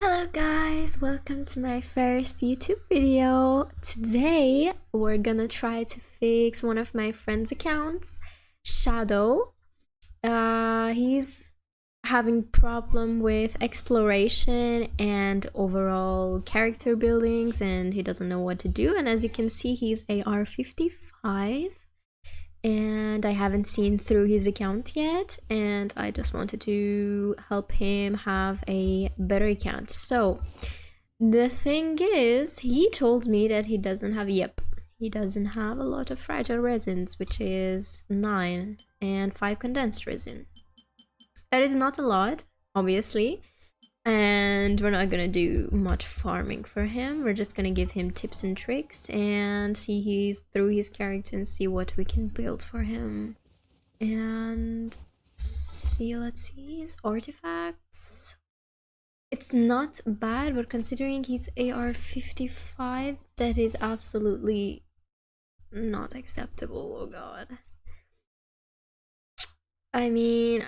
Hello guys, welcome to my first YouTube video. Today we're gonna try to fix one of my friend's accounts, Shadow. He's having problem with exploration and overall character buildings, and he doesn't know what to do. And as you can see, he's AR 55. And I haven't seen through his account yet, and I just wanted to help him have a better account. So the thing is, he told me that he doesn't have a lot of fragile resins, which is 9 and 5 condensed resin. That is not a lot, obviously, and we're not gonna do much farming for him. We're just gonna give him tips and tricks and see through his character and see what we can build for him. And let's see his artifacts. It's not bad, but considering he's AR 55, that is absolutely not acceptable. Oh god. I mean,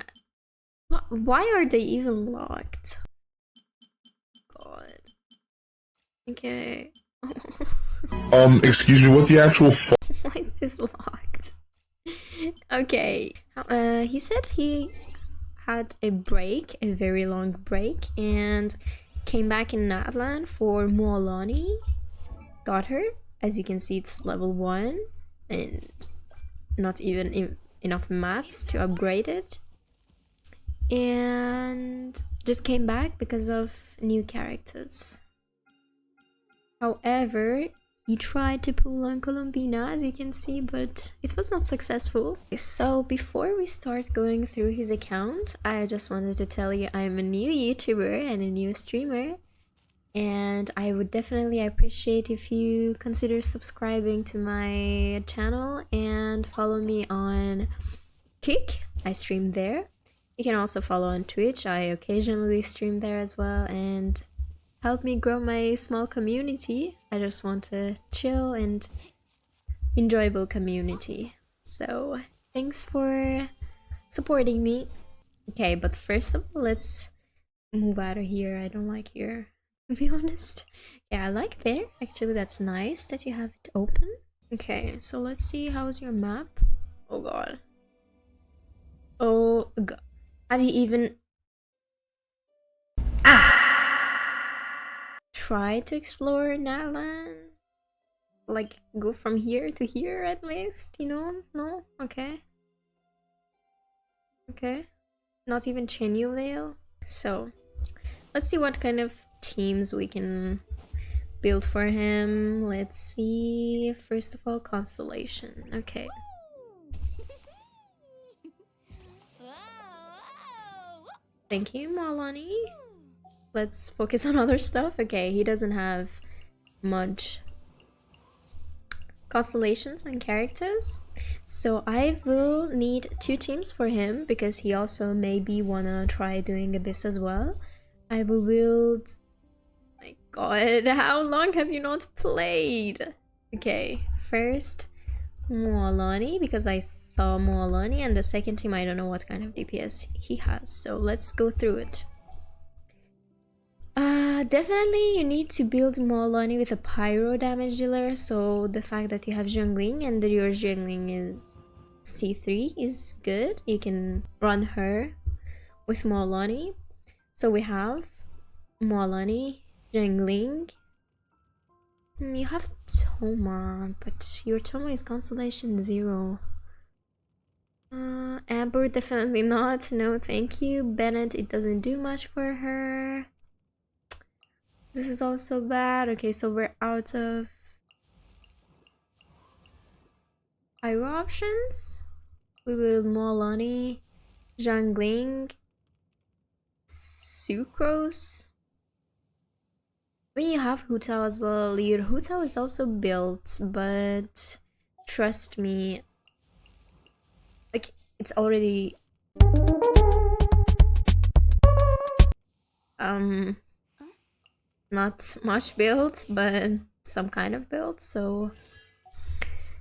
why are they even locked? Okay. Excuse me, what the actual Why is this locked? Okay. He said he had a break, a very long break, and came back in Natlan for Mualani. Got her. As you can see, it's level 1 and not even enough mats to upgrade it. And just came back because of new characters. However, he tried to pull on Colombina, as you can see, but it was not successful. So before we start going through his account, I just wanted to tell you I'm a new YouTuber and a new streamer, and I would definitely appreciate if you consider subscribing to my channel and follow me on Kick. I stream there. You can also follow on Twitch. I occasionally stream there as well, and help me grow my small community. I just want a chill and enjoyable community. So thanks for supporting me. Okay, but first of all, let's move out of here. I don't like here, to be honest. Yeah, I like there. Actually, that's nice that you have it open. Okay, so let's see, how's your map? Oh god. Oh god. Have you even try to explore Natlan? Like, go from here to here at least, you know? No? Okay. Okay. Not even Chenyu Vale? So, let's see what kind of teams we can build for him. Let's see. First of all, Constellation. Okay. Thank you, Mualani. Let's focus on other stuff. Okay, he doesn't have much constellations and characters, so I will need 2 teams for him because he also maybe wanna try doing Abyss as well. I will build... My god, how long have you not played? Okay, first Mualani, because I saw Mualani, and the second team I don't know what kind of DPS he has, so let's go through it. Definitely you need to build Mualani with a pyro damage dealer, so the fact that you have Xiangling and that your Xiangling is C3 is good. You can run her with Mualani. So we have Mualani, Xiangling. You have Toma, but your Toma is Constellation 0. Amber, definitely not. No, thank you. Bennett, it doesn't do much for her. This is also bad. Okay, so we're out of pyro options. We will Mualani, Xiangling, Sucrose. We have Hu Tao as well. Your Hu Tao is also built, but trust me, like, it's already not much built, but some kind of build, so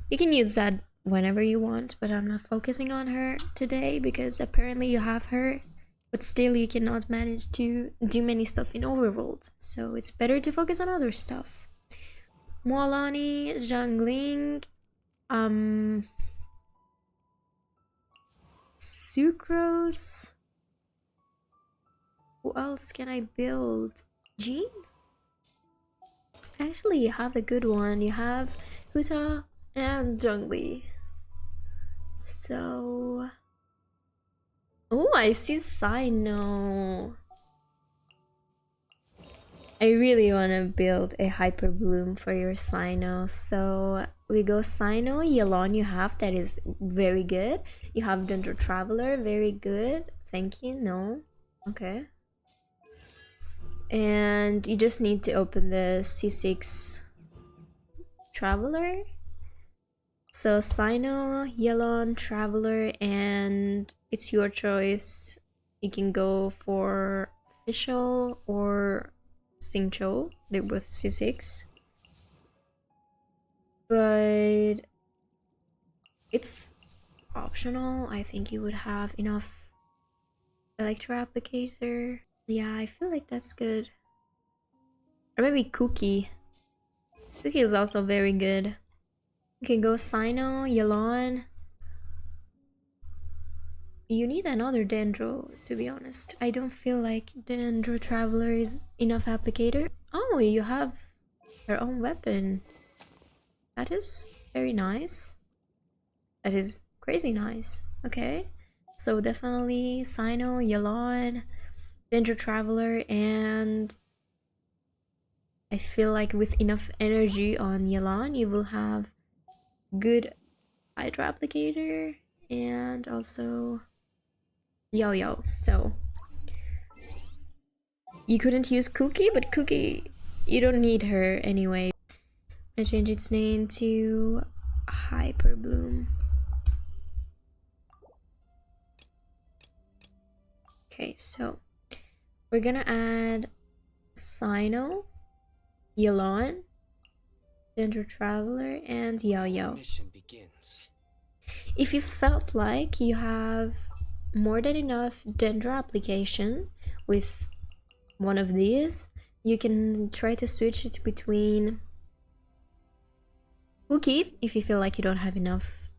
you can use that whenever you want, but I'm not focusing on her today because apparently you have her but still you cannot manage to do many stuff in overworld, so it's better to focus on other stuff. Mualani, Xiangling, Sucrose. Who else can I build? Jean? Actually, you have a good one. You have Huta and Zhongli. So... oh, I see Cyno. I really want to build a hyper bloom for your Cyno. So we go Cyno, Yelan you have, that is very good. You have Dendro Traveler, very good. Thank you, no. Okay. And you just need to open the C6 Traveler. So Cyno, Yelan, Traveler, and it's your choice. You can go for Official or Xingqiu. They're both C6. But it's optional. I think you would have enough Electro Applicator. Yeah, I feel like that's good. Or maybe Cookie. Cookie is also very good. You can go Cyno, Yelan. You need another Dendro, to be honest. I don't feel like Dendro Traveler is enough applicator. Oh, you have your own weapon. That is very nice. That is crazy nice. Okay. So definitely Cyno, Yelan, Dendro Traveler, and I feel like with enough energy on Yelan, you will have good Hydra Applicator and also Yo. So you couldn't use Cookie, but Cookie, you don't need her anyway. I change its name to Hyper Bloom. Okay, so we're gonna add Cyno, Yelan, Dendro Traveler, and Yo. If you felt like you have more than enough Dendro application with one of these, you can try to switch it between Cookie if you feel like you don't have enough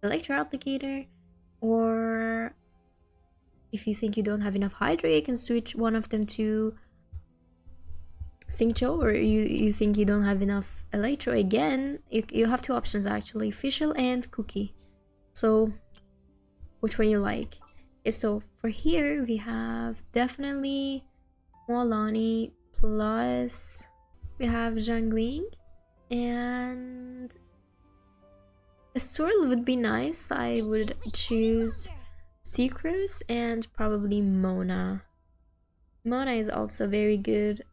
Electro Applicator, or if you think you don't have enough Hydra, you can switch one of them to Xingqiu, or you think you don't have enough Electro again. You have two options actually, Official and Cookie. So which one you like? So for here we have definitely Mualani, plus we have Xiangling, and a swirl would be nice. I would choose Sucrose and probably Mona. Mona is also very good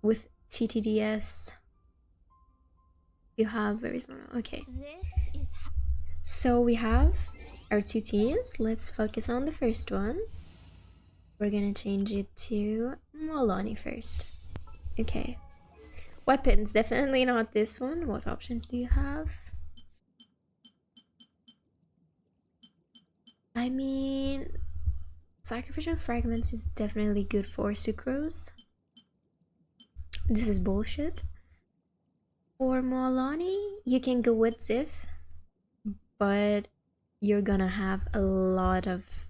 with TTDS. You have, where is Mona? Okay. So we have our two teams. Let's focus on the first one. We're gonna change it to Mualani first. Okay. Weapons, definitely not this one. What options do you have? I mean, Sacrificial Fragments is definitely good for Sucrose. This is bullshit. For Mualani, you can go with Zith, but you're gonna have a lot of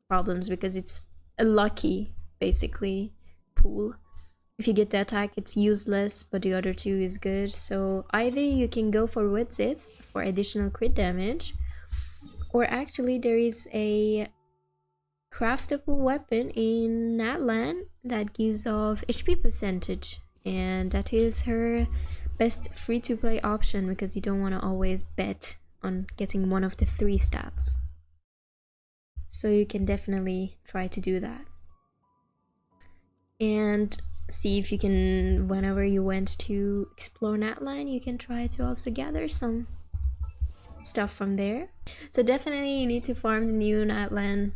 problems because it's a lucky, basically, pool. If you get the attack, it's useless, but the other two is good. So either you can go for Witzith for additional crit damage, or actually there is a craftable weapon in Natlan that gives off HP percentage, and that is her best free-to-play option because you don't want to always bet on getting one of the 3 stats. So you can definitely try to do that. And see if you can, whenever you went to explore Natlan, you can try to also gather some stuff from there. So definitely you need to farm the new Natlan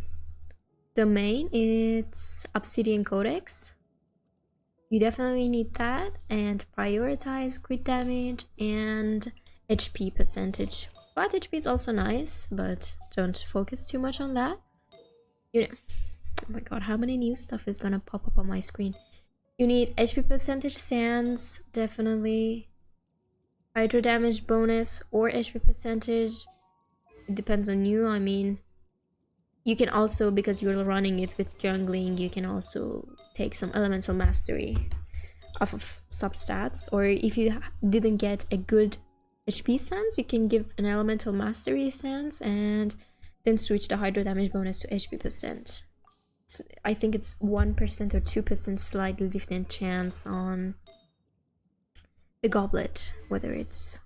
domain. It's Obsidian Codex. You definitely need that, and prioritize crit damage and HP percentage. Flat HP is also nice, but don't focus too much on that. You know, Oh my god, how many new stuff is gonna pop up on my screen? You need HP percentage sands, definitely. Hydro damage bonus or HP percentage. It depends on you. I mean, you can also, because you're running it with jungling, you can also take some elemental mastery off of substats. Or if you didn't get a good HP sense, you can give an elemental mastery sense and then switch the hydro damage bonus to HP percent. I think it's 1% or 2% slightly different chance on the goblet, whether it's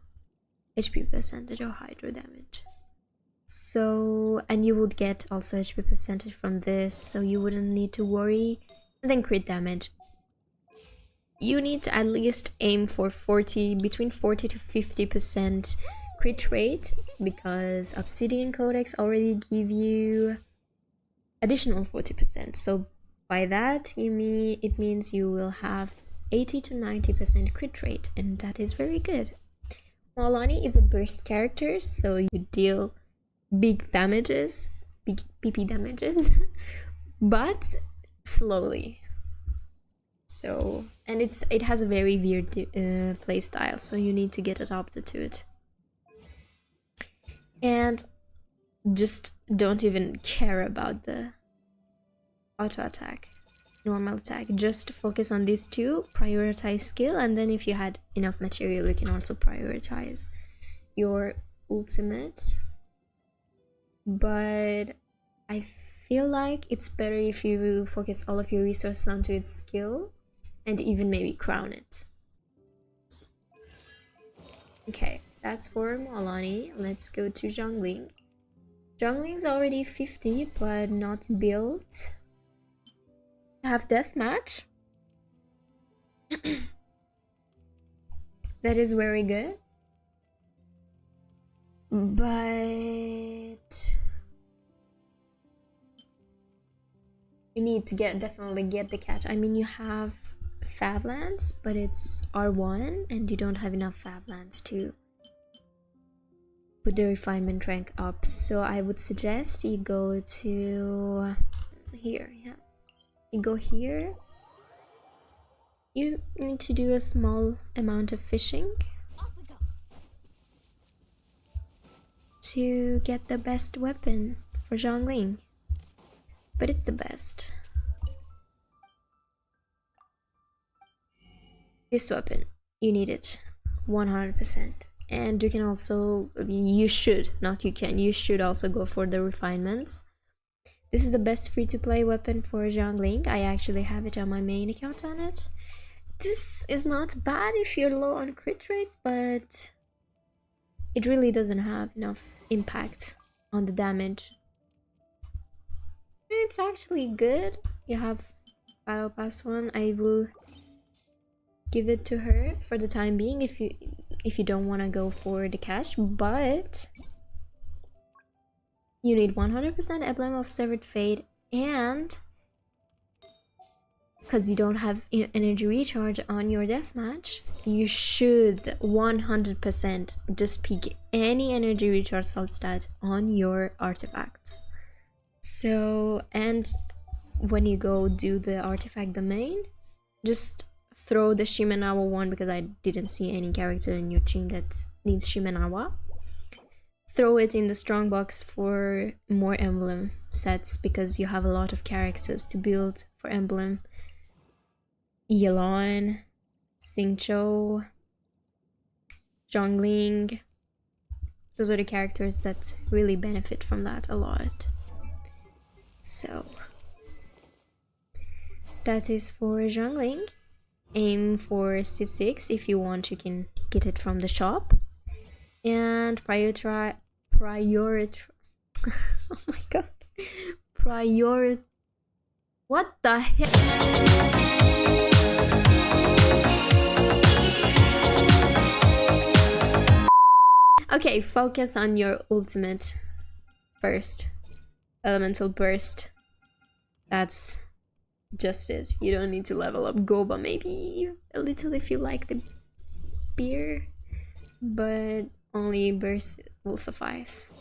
HP percentage or hydro damage. So, and you would get also HP percentage from this, so you wouldn't need to worry. And then crit damage. You need to at least aim for between 40 to 50% crit rate, because Obsidian Codex already give you additional 40%. So by that it means you will have 80 to 90% crit rate, and that is very good. Mualani is a burst character, so you deal big damages, big PP damages, but slowly. So, and it has a very weird playstyle, so you need to get adapted to it. And just don't even care about the auto attack, normal attack. Just focus on these two, prioritize skill, and then if you had enough material, you can also prioritize your ultimate. But I feel like it's better if you focus all of your resources onto its skill and even maybe crown it. Okay, that's for Mualani. Let's go to Xiangling. Xiangling's already 50, but not built. I have deathmatch. That is very good. But you need to definitely get the catch. I mean, you have Favlands, but it's R1 and you don't have enough Favlands to put the refinement rank up. So I would suggest you go to here. Yeah, you go here. You need to do a small amount of fishing to get the best weapon for Xiangling, but it's the best. This weapon, you need it 100%. And you can also, you should also go for the refinements. This is the best free-to-play weapon for Xiangling. I actually have it on my main account on it. This is not bad if you're low on crit rates, but it really doesn't have enough impact on the damage. It's actually good. You have Battle Pass 1. I will give it to her for the time being if you don't want to go for the cash, but you need 100% Emblem of Severed Fate, and because you don't have energy recharge on your deathmatch, you should 100% just pick any energy recharge substat on your artifacts. So, and when you go do the artifact domain, just throw the Shimenawa one, because I didn't see any character in your team that needs Shimenawa. Throw it in the strong box for more emblem sets, because you have a lot of characters to build for emblem. Yelan, Xingqiu, Xiangling. Those are the characters that really benefit from that a lot. So that is for Xiangling. Aim for C6. If you want, you can get it from the shop. And prioritize. Oh my god. What the heck? Okay, focus on your ultimate first. Elemental burst. That's just it. You don't need to level up Goba, maybe a little if you like the beer, but only burst will suffice.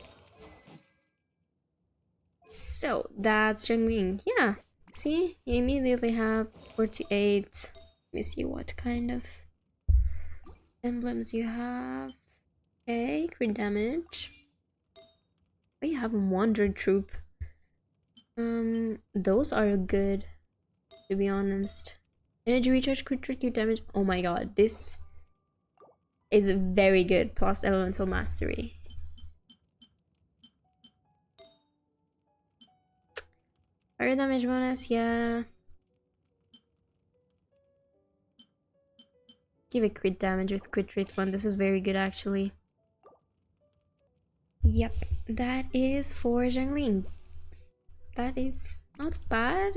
So that's Xiangling. Yeah, See, you immediately have 48. Let me see what kind of emblems you have. Okay, crit damage. Oh, you have a Wandered Troop. Those are good, to be honest. Energy recharge, crit damage. Oh my god, this is very good. Plus elemental mastery. Fire damage bonus, yeah. Give it crit damage with crit rate 1. This is very good, actually. Yep, that is for Xiangling. That is not bad.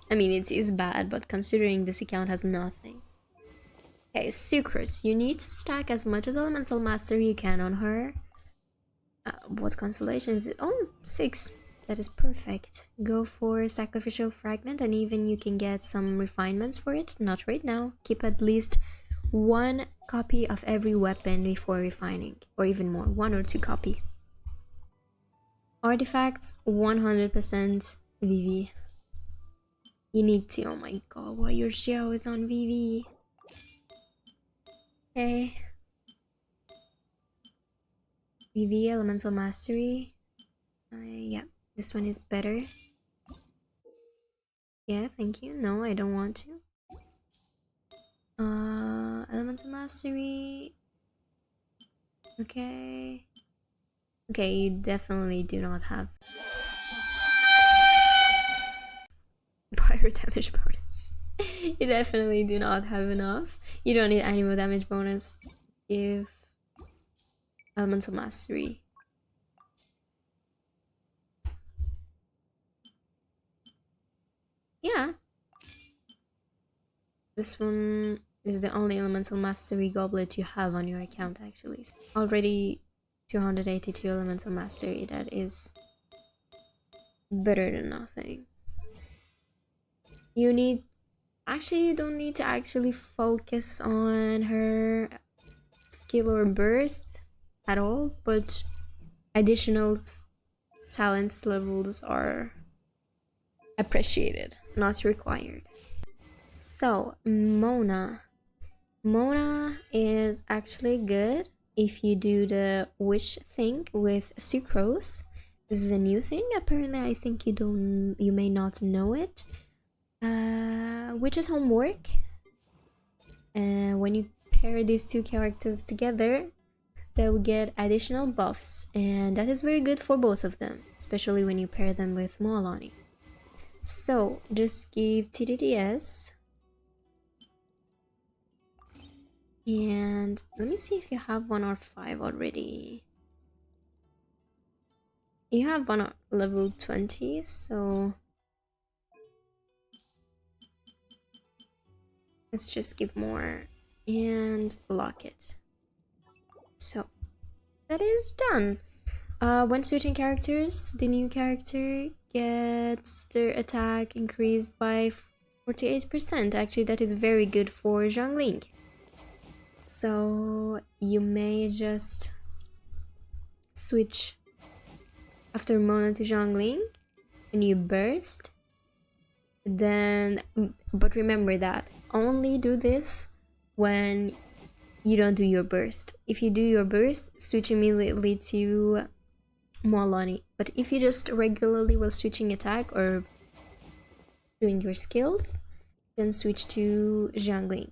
I mean, it is bad, but considering this account has nothing. Okay, Sucrose. You need to stack as much as elemental mastery you can on her. What constellation is it? Oh, 6. That is perfect. Go for Sacrificial Fragment, and even you can get some refinements for it. Not right now. Keep at least 1 copy of every weapon before refining, or even more, 1 or 2 copy. Artifacts, 100% VV. You need to. Oh my god, why your Xiao is on VV. Okay. VV, elemental mastery. Yeah, this one is better. Yeah, thank you. No, I don't want to. Elemental mastery. Okay. Okay, you definitely do not have fire damage bonus. You definitely do not have enough. You don't need animal damage bonus. Give elemental mastery. Yeah. This one is the only elemental mastery goblet you have on your account, actually. Already 282 elemental mastery. That is better than nothing. You need... Actually, you don't need to actually focus on her skill or burst at all, but additional talents levels are appreciated, not required. So, Mona. Mona is actually good if you do the wish thing with Sucrose. This is a new thing. Apparently, I think you may not know it. Witch's Homework. When you pair these two characters together, they will get additional buffs, and that is very good for both of them, especially when you pair them with Mualani. So just give TDDS, and let me see if you have 1 or 5 already. You have 1 level 20, so let's just give more and lock it. So that is done. When switching characters, the new character gets their attack increased by 48%. Actually, that is very good for Xiangling. So you may just switch after Mona to Xiangling and you burst. Then, but remember that only do this when you don't do your burst. If you do your burst, switch immediately to Mualani. But if you just regularly while switching attack or doing your skills, then switch to Xiangling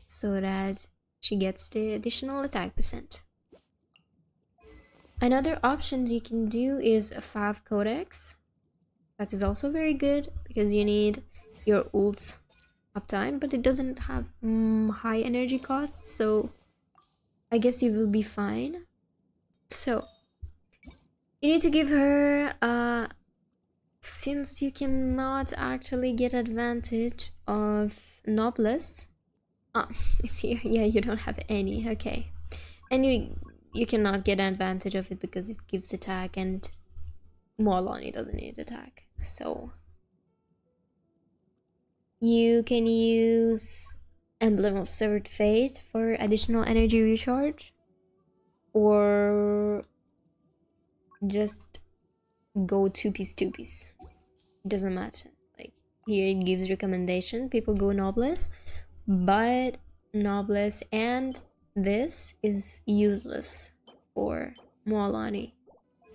so that she gets the additional attack percent. Another option you can do is a Fav Codex. That is also very good because you need your ult uptime, but it doesn't have high energy costs, so I guess you will be fine. So you need to give her since you cannot actually get advantage of Noblesse. It's here. Yeah, you don't have any. Okay. And you cannot get advantage of it because it gives attack and Mualani doesn't need attack. So you can use Emblem of Severed Fate for additional energy recharge, or just go 2-piece. It doesn't matter. Like, Here it gives recommendation. People go Noblesse, but Noblesse and this is useless for Mualani.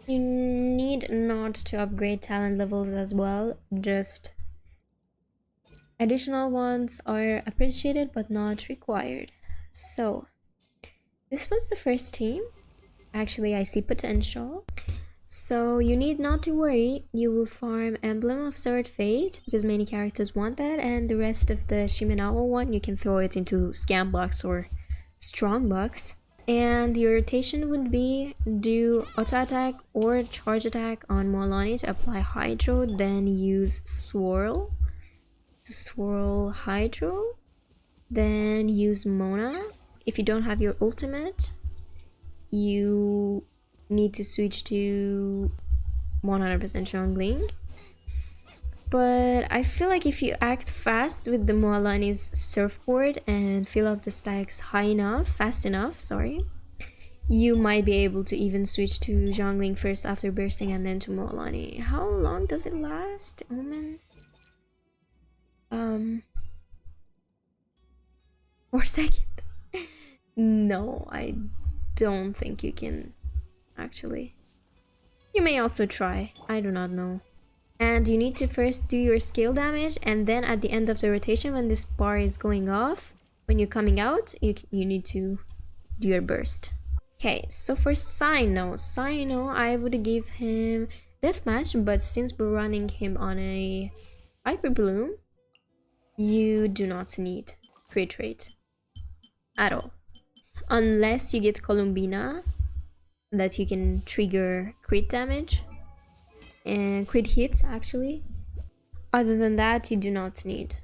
You need not to upgrade talent levels as well, just additional ones are appreciated but not required. So this was the first team. Actually, I see potential. So you need not to worry, you will farm Emblem of Sword Fate because many characters want that, and the rest of the Shimenawa one you can throw it into Scam Box or Strong Box. And your rotation would be do auto attack or charge attack on Mualani to apply Hydro, then use Swirl to swirl Hydro, then use Mona. If you don't have your ultimate, you need to switch to 100% Xiangling. But I feel like if you act fast with the Mualani's surfboard and fill up the stacks fast enough, you might be able to even switch to Xiangling first after bursting and then to Mualani. How long does it last, Omen? 4 seconds? No, I don't think you can. Actually, you may also try, I do not know. And you need to first do your skill damage, and then at the end of the rotation when this bar is going off, when you're coming out, you need to do your burst. Okay, so for Cyno, I would give him Deathmatch, but since we're running him on a Hyper Bloom, you do not need crit rate at all. Unless you get Columbina, that you can trigger crit damage and crit hits actually. Other than that, you do not need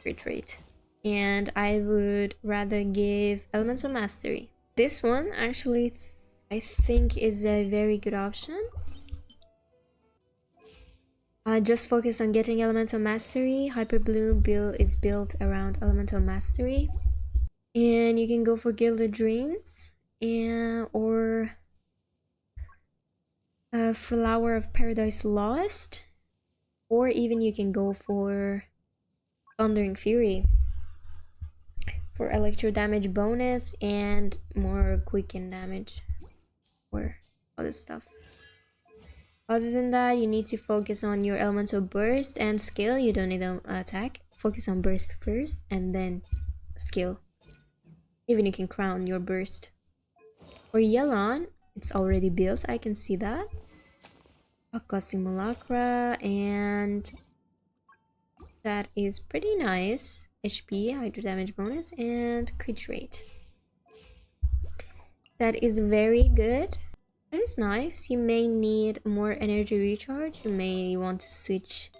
crit rate. And I would rather give Elemental Mastery. This one actually I think is a very good option. Just focus on getting Elemental Mastery. Hyper Bloom build is built around Elemental Mastery. And you can go for Gilded Dreams or Flower of Paradise Lost, or even you can go for Thundering Fury for electro damage bonus and more quicken damage or other stuff. Other than that, you need to focus on your elemental burst and skill. You don't need an attack. Focus on burst first and then skill. Even you can crown your burst. For Yelan, it's already built, I can see that. Aqua Simulacra, and that is pretty nice. HP, hydro damage bonus, and crit rate. That is very good. That is nice. You may need more energy recharge. You may want to switch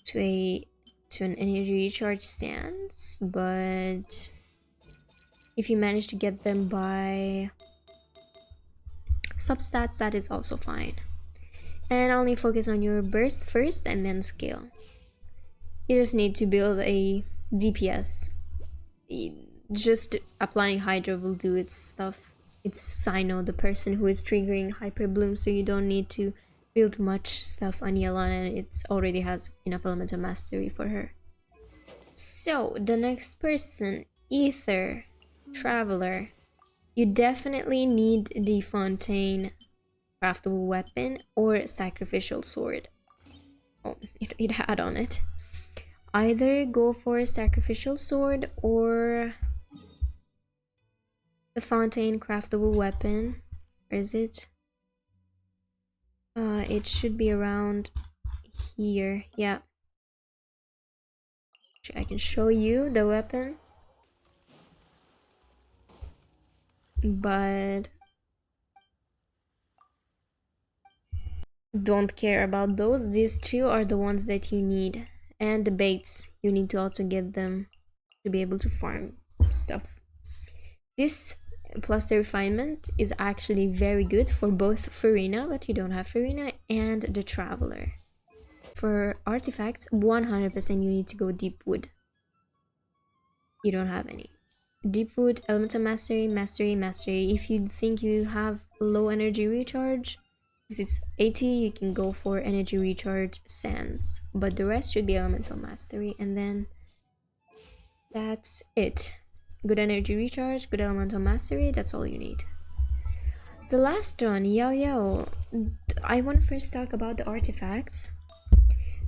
to an energy recharge stance, but if you manage to get them by substats, that is also fine. And only focus on your burst first and then skill. You just need to build a DPS. Just applying Hydra will do its stuff. It's Cyno, the person who is triggering Hyper Bloom, so you don't need to build much stuff on Yelan, and it already has enough elemental mastery for her. So, the next person, Ether, Traveler. You definitely need the Fontaine craftable weapon or sacrificial sword. Oh, it had on it. Either go for a sacrificial sword or the Fontaine craftable weapon. Where is it? It should be around here. Yeah. I can show you the weapon. But don't care about those. These two are the ones that you need. And the baits, you need to also get them to be able to farm stuff. This plus the refinement is actually very good for both Farina, but you don't have Farina, and the Traveler. For artifacts, 100% you need to go deep wood. You don't have any. Deep wood, elemental mastery, mastery, mastery. If you think you have low energy recharge, Since it's 80, you can go for energy recharge sands, but the rest should be elemental mastery, and then that's it. Good energy recharge, good elemental mastery, that's all you need. The last one, Yo. I want to first talk about the artifacts.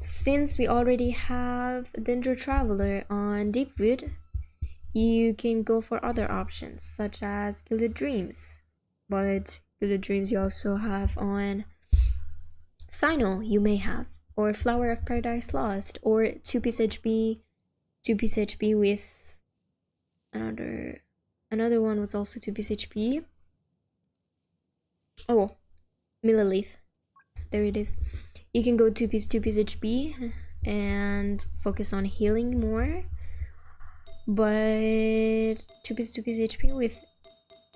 Since we already have Dendro Traveler on Deepwood, you can go for other options such as Gilded Dreams, but Gilded Dreams you also have on Cyno, you may have, or Flower of Paradise Lost, or 2-piece HP with another one was also 2-piece HP. Oh, Millilith. There it is. You can go 2-piece HP and focus on healing more. But 2-piece HP with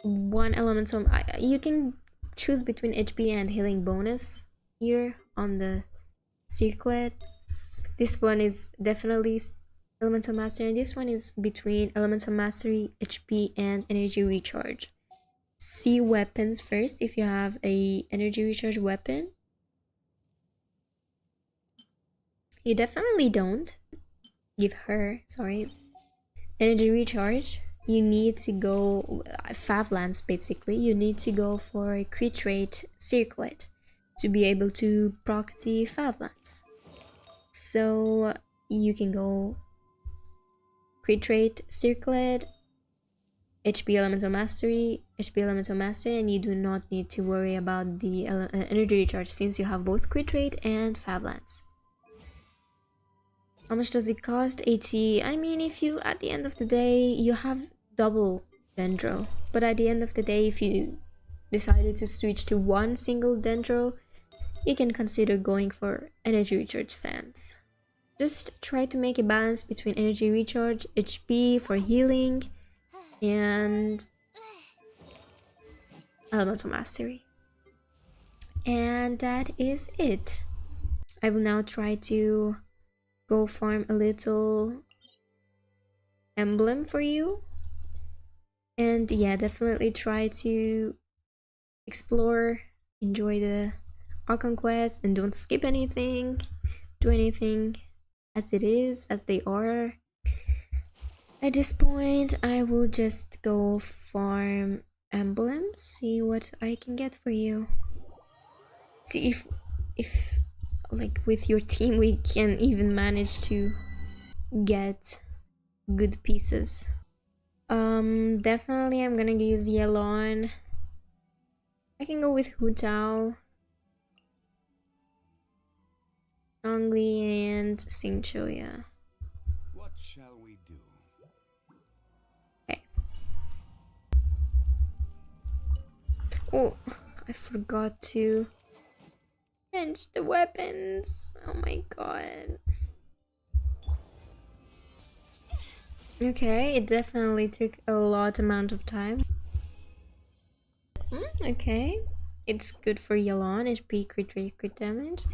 one elemental, you can choose between HP and healing bonus here on the circlet. This one is definitely elemental mastery, and this one is between elemental mastery, HP, and energy recharge. See weapons first. If you have a energy recharge weapon, you definitely don't give her, sorry, energy recharge. You need to go Favlands, basically. You need to go for a crit rate circlet to be able to proc the Favlands. So you can go crit rate circlet, HP elemental mastery, and you do not need to worry about the energy recharge since you have both crit rate and Favlands. How much does it cost? 80. I mean, if you, at the end of the day, you have double Dendro. But at the end of the day, if you decided to switch to one single Dendro, you can consider going for energy recharge sands. Just try to make a balance between energy recharge, HP for healing, and elemental mastery. And that is it. I will now try to go farm a little emblem for you, and yeah, definitely try to explore, enjoy the archon quest, and don't skip anything. Do anything as it is, as they are. At this point, I will just go farm emblems, see what I can get for you. See if like with your team we can even manage to get good pieces. Definitely I'm gonna use Yelan. I can go with Hu Tao, Xiangling, and Xingqiu, yeah. What shall we do? Okay. Oh, I forgot to change the weapons. Oh my god. Okay, it definitely took a lot amount of time. Okay, it's good for Yelan, HP, crit rate, crit damage.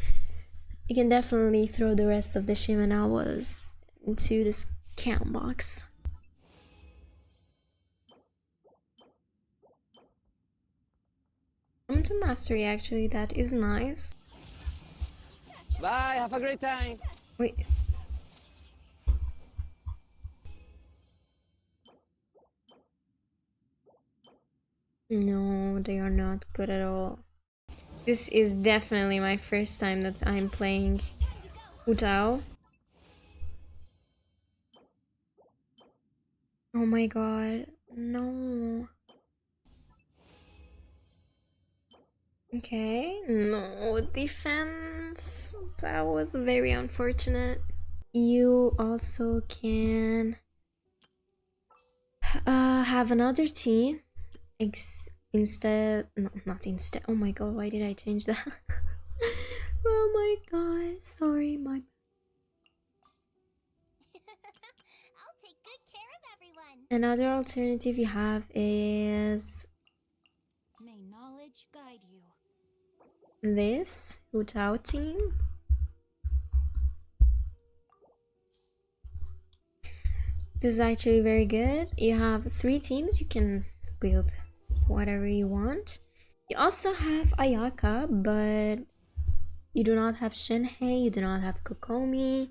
You can definitely throw the rest of the Shimenawas into this count box. To mastery, actually, that is nice. Bye, have a great time. Wait. No, they are not good at all. This is definitely my first time that I'm playing Hu Tao. Oh my god, no. Okay, no defense. That was very unfortunate. You also can have another team instead, no, not instead. Oh my god, why did I change that? Oh my god, sorry, my I'll take good care of everyone. another alternative you have is May knowledge guide you. this Hu Tao team. This is actually very good. You have 3 teams, you can build whatever you want. You also have Ayaka, but you do not have Shenhei, you do not have Kokomi.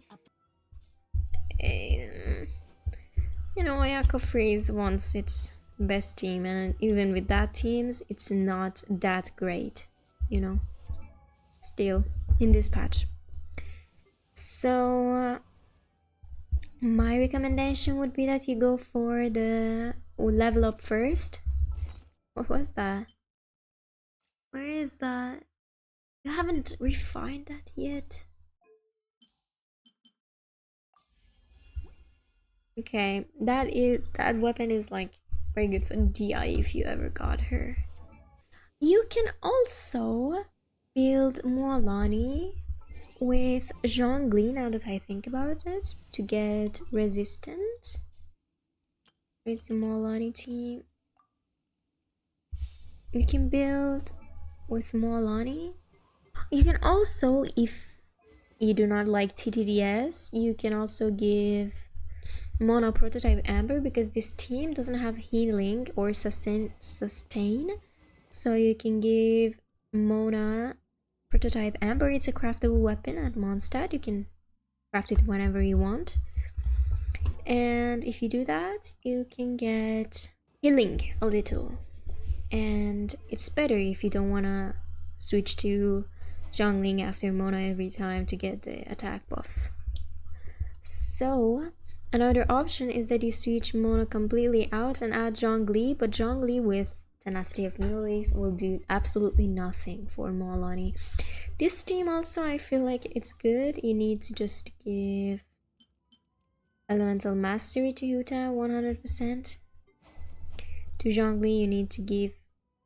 You know, Ayaka Freeze wants its best team, and even with that teams, it's not that great, you know, still in this patch. So my recommendation would be that you go for the level up first. What was that? Where is that? You haven't refined that yet. Okay, that weapon is like very good for DI if you ever got her. You can also build Mualani with Xiangling, now that I think about it, to get resistance. Where's the Mualani team? You can build with Mualani. You can also, if you do not like TTDS, you can also give Mono Prototype Amber, because this team doesn't have healing or sustain, so you can give Mona Prototype Amber. It's a craftable weapon at Mondstadt. You can craft it whenever you want, and if you do that, you can get healing a little, and it's better if you don't want to switch to Xiangling after Mona every time to get the attack buff. So another option is that you switch Mona completely out and add Zhongli, but Zhongli with Tenacity of Neolith will do absolutely nothing for Mualani. This team also, I feel like it's good. You need to just give Elemental Mastery to Yuta 100%. To Zhongli you need to give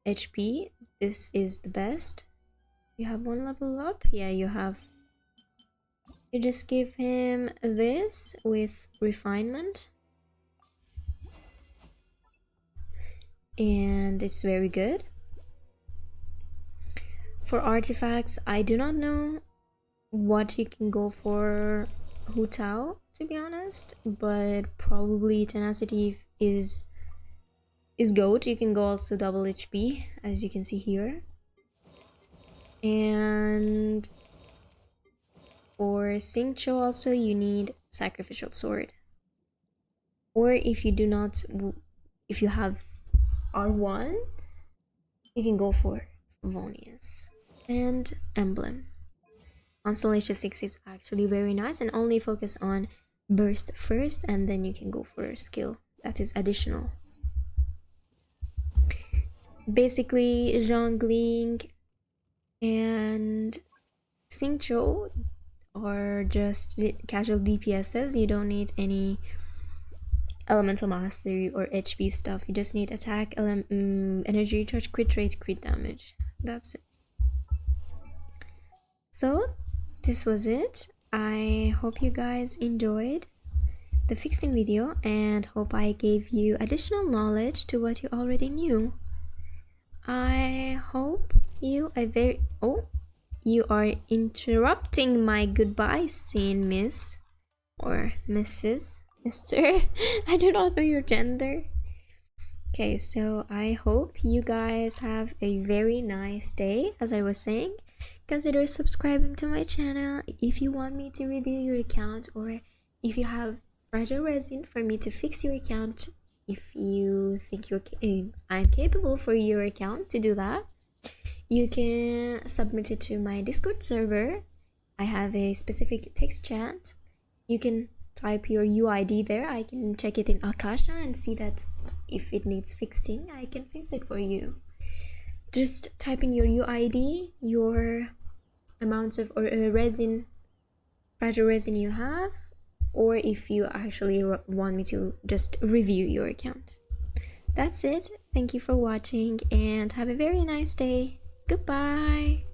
HP. This is the best. You have one level up? Yeah, you have. You just give him this with refinement, and it's very good. For artifacts, I do not know what you can go for Hu Tao, to be honest, but probably Tenacity is GOAT. You can go also double HP, as you can see here. And for Xingqiu also you need Sacrificial Sword. Or if you do not, if you have R1, you can go for Vonius and Emblem. Constellation 6 is actually very nice, and only focus on burst first, and then you can go for a skill that is additional. Basically, Xiangling and Xingqiu are just casual DPSs. You don't need any elemental mastery or HP stuff. You just need attack, energy recharge, crit rate, crit damage. That's it. So this was it. I hope you guys enjoyed the fixing video, and hope I gave you additional knowledge to what you already knew. I hope you you are interrupting my goodbye scene, miss or Mrs. Mr. I do not know your gender. Okay, so I hope you guys have a very nice day. As I was saying, consider subscribing to my channel if you want me to review your account, or if you have fragile resin for me to fix your account. If you think I'm capable for your account to do that, you can submit it to my Discord server. I have a specific text chat. You can type your UID there. I can check it in Akasha and see that if it needs fixing, I can fix it for you. Just type in your UID, your amounts of resin, fragile resin you have, or if you actually want me to just review your account. That's it. Thank you for watching, and have a very nice day. Goodbye.